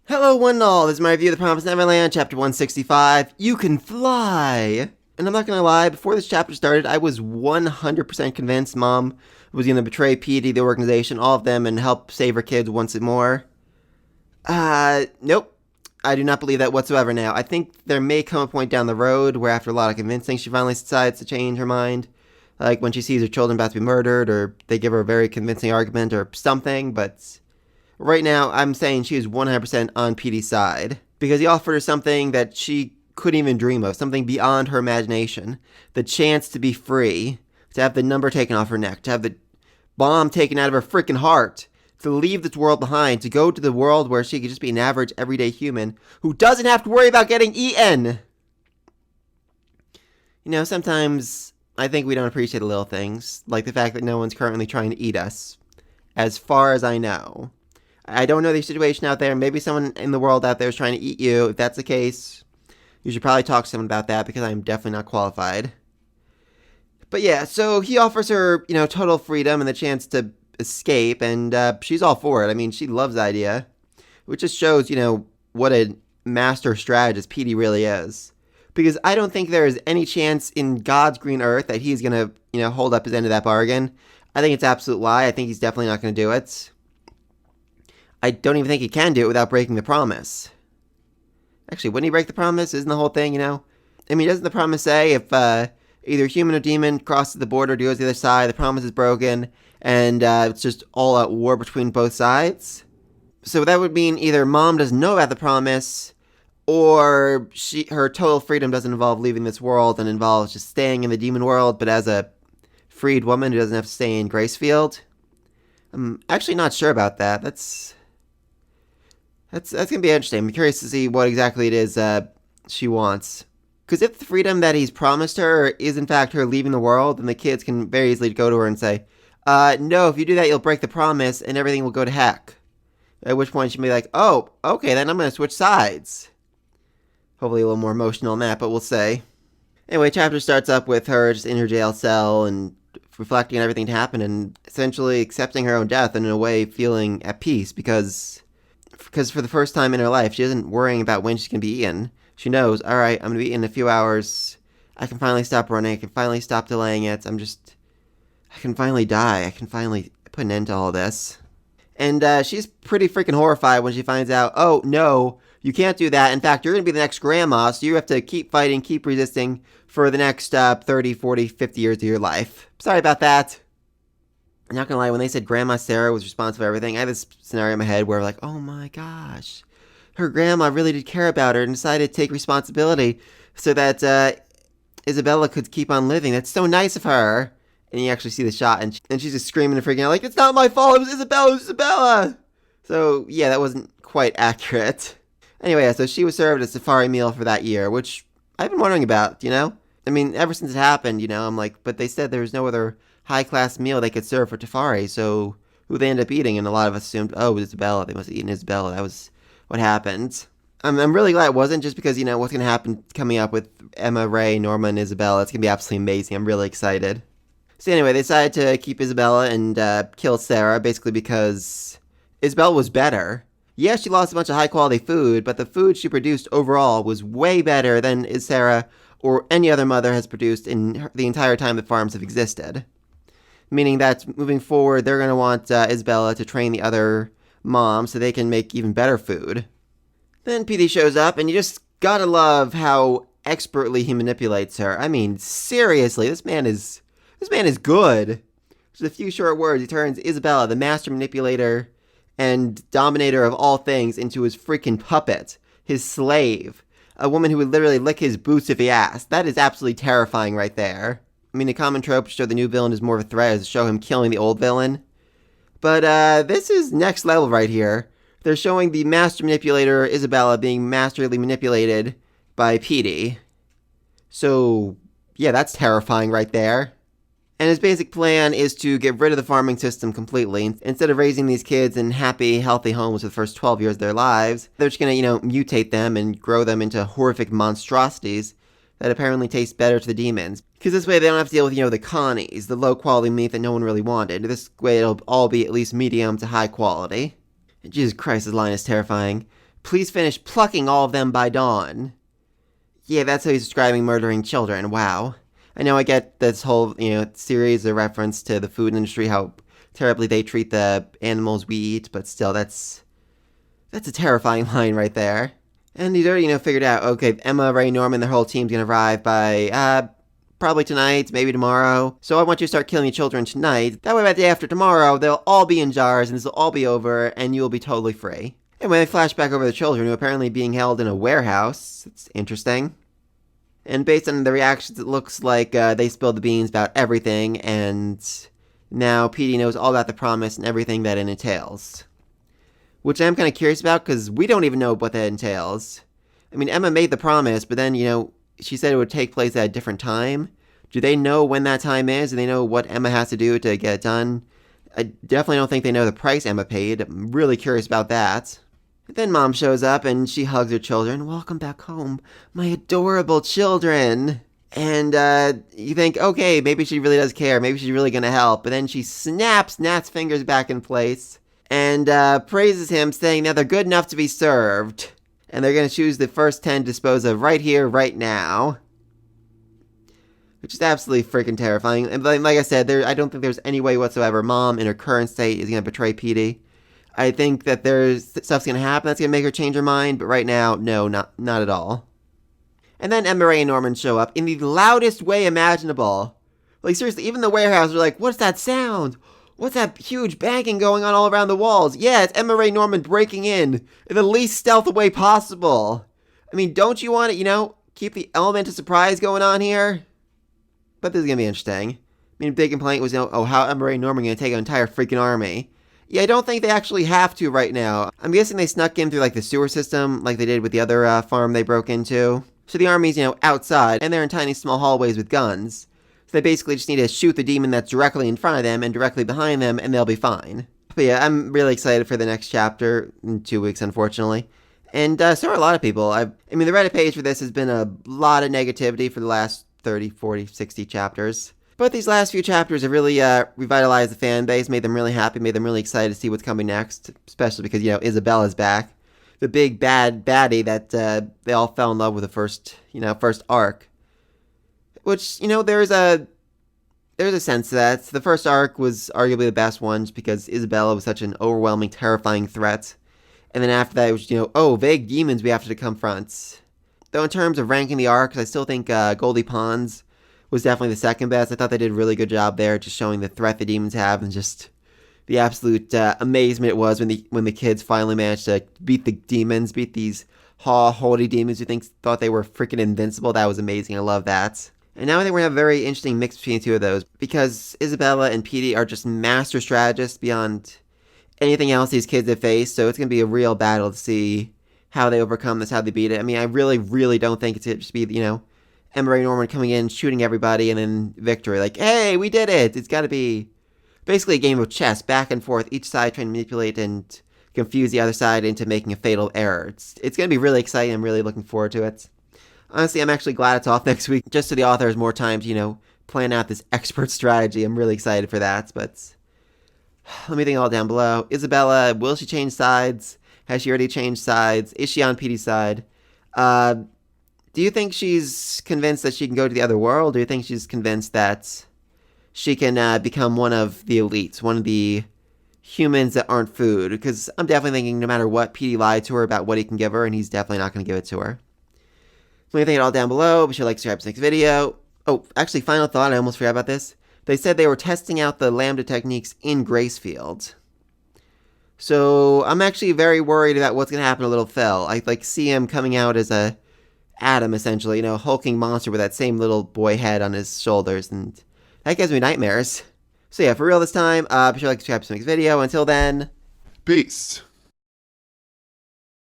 Hello one and all, this is my review of The Promised Neverland, chapter 165, You Can Fly! And I'm not gonna lie, before this chapter started, I was 100% convinced Mom was gonna betray Petey, the organization, all of them, and help save her kids once more. Nope. I do not believe that whatsoever now. I think there may come a point down the road where after a lot of convincing, she finally decides to change her mind. Like when she sees her children about to be murdered, or they give her a very convincing argument, or something, but right now, I'm saying she is 100% on Petey's side. Because he offered her something that she couldn't even dream of, something beyond her imagination. The chance to be free, to have the number taken off her neck, to have the bomb taken out of her freaking heart, to leave this world behind, to go to the world where she could just be an average, everyday human who doesn't have to worry about getting eaten. You know, sometimes I think we don't appreciate the little things, like the fact that no one's currently trying to eat us, as far as I know. I don't know the situation out there. Maybe someone in the world out there is trying to eat you. If that's the case, you should probably talk to someone about that because I'm definitely not qualified. But yeah, so he offers her, total freedom and the chance to escape, and she's all for it. I mean, she loves the idea, which just shows, what a master strategist Petey really is. Because I don't think there is any chance in God's green earth that he's going to, hold up his end of that bargain. I think it's an absolute lie. I think he's definitely not going to do it. I don't even think he can do it without breaking the promise. Actually, wouldn't he break the promise? Isn't the whole thing, I mean, doesn't the promise say if either human or demon crosses the border, goes to the other side, the promise is broken, and it's just all out war between both sides? So that would mean either Mom doesn't know about the promise, or her total freedom doesn't involve leaving this world and involves just staying in the demon world, but as a freed woman who doesn't have to stay in Gracefield. I'm actually not sure about that. That's going to be interesting. I'm curious to see what exactly it is she wants. Because if the freedom that he's promised her is in fact her leaving the world, then the kids can very easily go to her and say, no, if you do that, you'll break the promise and everything will go to heck. At which point she'll be like, oh, okay, then I'm going to switch sides. Hopefully a little more emotional than that, but we'll see. Anyway, chapter starts up with her just in her jail cell and reflecting on everything that happened and essentially accepting her own death and in a way feeling at peace because for the first time in her life, she isn't worrying about when she's going to be eaten. She knows, all right, I'm going to be eaten in a few hours. I can finally stop running. I can finally stop delaying it. I can finally die. I can finally put an end to all this. And she's pretty freaking horrified when she finds out, oh, no, you can't do that. In fact, you're going to be the next grandma, so you have to keep fighting, keep resisting for the next 30, 40, 50 years of your life. Sorry about that. I'm not gonna lie, when they said Grandma Sarah was responsible for everything, I had this scenario in my head where like, oh my gosh, her grandma really did care about her and decided to take responsibility so that Isabella could keep on living. That's so nice of her. And you actually see the shot, and she's just screaming and freaking out like, it's not my fault, it was Isabella, it was Isabella! So yeah, that wasn't quite accurate. Anyway, so she was served a safari meal for that year, which I've been wondering about, I mean, ever since it happened, I'm like, but they said there was no other high-class meal they could serve for Tafari, so who they end up eating, and a lot of us assumed, oh, it was Isabella, they must have eaten Isabella, that was what happened. I'm really glad it wasn't, just because, what's going to happen coming up with Emma, Ray, Norma, and Isabella, it's going to be absolutely amazing, I'm really excited. So anyway, they decided to keep Isabella and kill Sarah, basically because Isabella was better. Yeah, she lost a bunch of high-quality food, but the food she produced overall was way better than Sarah or any other mother has produced in the entire time the farms have existed. Meaning that moving forward, they're going to want Isabella to train the other moms so they can make even better food. Then Petey shows up, and you just gotta love how expertly he manipulates her. I mean, seriously, this man is good. Just a few short words, he turns Isabella, the master manipulator and dominator of all things, into his freaking puppet, his slave. A woman who would literally lick his boots if he asked. That is absolutely terrifying right there. I mean, a common trope to show the new villain is more of a threat is to show him killing the old villain. But this is next level right here. They're showing the master manipulator, Isabella, being masterly manipulated by Petey. So, yeah, that's terrifying right there. And his basic plan is to get rid of the farming system completely. Instead of raising these kids in happy, healthy homes for the first 12 years of their lives, they're just going to, mutate them and grow them into horrific monstrosities that apparently taste better to the demons. Because this way they don't have to deal with, the Connies, the low-quality meat that no one really wanted. This way it'll all be at least medium to high quality. Jesus Christ, this line is terrifying. Please finish plucking all of them by dawn. Yeah, that's how he's describing murdering children. Wow. I know I get this whole, series of reference to the food industry, how terribly they treat the animals we eat, but still, that's a terrifying line right there. And he's already, figured out, okay, Emma, Ray, Norman, their whole team's gonna arrive by, probably tonight, maybe tomorrow. So I want you to start killing your children tonight. That way, by the day after tomorrow, they'll all be in jars, and this will all be over, and you'll be totally free. And when they flash back over the children, who are apparently being held in a warehouse, it's interesting. And based on the reactions, it looks like they spilled the beans about everything, and now Petey knows all about the promise and everything that it entails. Which I'm kind of curious about, because we don't even know what that entails. I mean, Emma made the promise, but then, she said it would take place at a different time. Do they know when that time is? Do they know what Emma has to do to get it done? I definitely don't think they know the price Emma paid. I'm really curious about that. Then Mom shows up and she hugs her children. Welcome back home, my adorable children. And you think, okay, maybe she really does care. Maybe she's really going to help. But then she snaps Nat's fingers back in place and praises him, saying that they're good enough to be served. And they're going to choose the first 10 to dispose of right here, right now. Which is absolutely freaking terrifying. And like I said, I don't think there's any way whatsoever Mom, in her current state, is going to betray Petey. I think that there's stuff's going to happen that's going to make her change her mind, but right now, no, not at all. And then Emma, Ray, and Norman show up in the loudest way imaginable. Like, seriously, even the warehouse are like, what's that sound? What's that huge banging going on all around the walls? Yeah, it's Emma, Ray, Norman breaking in the least stealth way possible. I mean, don't you want to, keep the element of surprise going on here? But this is going to be interesting. I mean, a big complaint was, how Emma, Ray, and Norman are going to take an entire freaking army. Yeah, I don't think they actually have to right now. I'm guessing they snuck in through, the sewer system, like they did with the other farm they broke into. So the army's, outside, and they're in tiny small hallways with guns. So they basically just need to shoot the demon that's directly in front of them and directly behind them, and they'll be fine. But yeah, I'm really excited for the next chapter, in 2 weeks, unfortunately. And so are a lot of people. I mean, the Reddit page for this has been a lot of negativity for the last 30, 40, 60 chapters. But these last few chapters have really revitalized the fan base, made them really happy, made them really excited to see what's coming next, especially because, Isabella's back. The big bad baddie that they all fell in love with the first arc. Which, there's a sense to that. The first arc was arguably the best one just because Isabella was such an overwhelming, terrifying threat. And then after that, it was, vague demons we have to confront. Though in terms of ranking the arcs, I still think Goldie Pond's was definitely the second best. I thought they did a really good job there, just showing the threat the demons have and just the absolute amazement it was when the kids finally managed to beat the demons, beat these holy demons who thought they were freaking invincible. That was amazing. I love that. And now I think we're going to have a very interesting mix between the two of those because Isabella and Petey are just master strategists beyond anything else these kids have faced. So it's going to be a real battle to see how they overcome this, how they beat it. I mean, I really, really don't think it's going to just be, Emma, Ray, Norman coming in, shooting everybody, and then victory. Like, hey, we did it! It's got to be basically a game of chess, back and forth, each side trying to manipulate and confuse the other side into making a fatal error. It's going to be really exciting. I'm really looking forward to it. Honestly, I'm actually glad it's off next week, just so the author has more time to, plan out this expert strategy. I'm really excited for that, but let me think all down below. Isabella, will she change sides? Has she already changed sides? Is she on Petey's side? Do you think she's convinced that she can go to the other world? Or do you think she's convinced that she can become one of the elites, one of the humans that aren't food? Because I'm definitely thinking no matter what, Petey lied to her about what he can give her, and he's definitely not going to give it to her. Let me think it all down below. Be sure to like, subscribe to the next video. Oh, actually, final thought. I almost forgot about this. They said they were testing out the Lambda techniques in Gracefield. So I'm actually very worried about what's going to happen to little Phil. I see him coming out as a Adam, essentially, hulking monster with that same little boy head on his shoulders, and that gives me nightmares. So yeah, for real this time, be sure to like, subscribe to the next video. Until then, peace.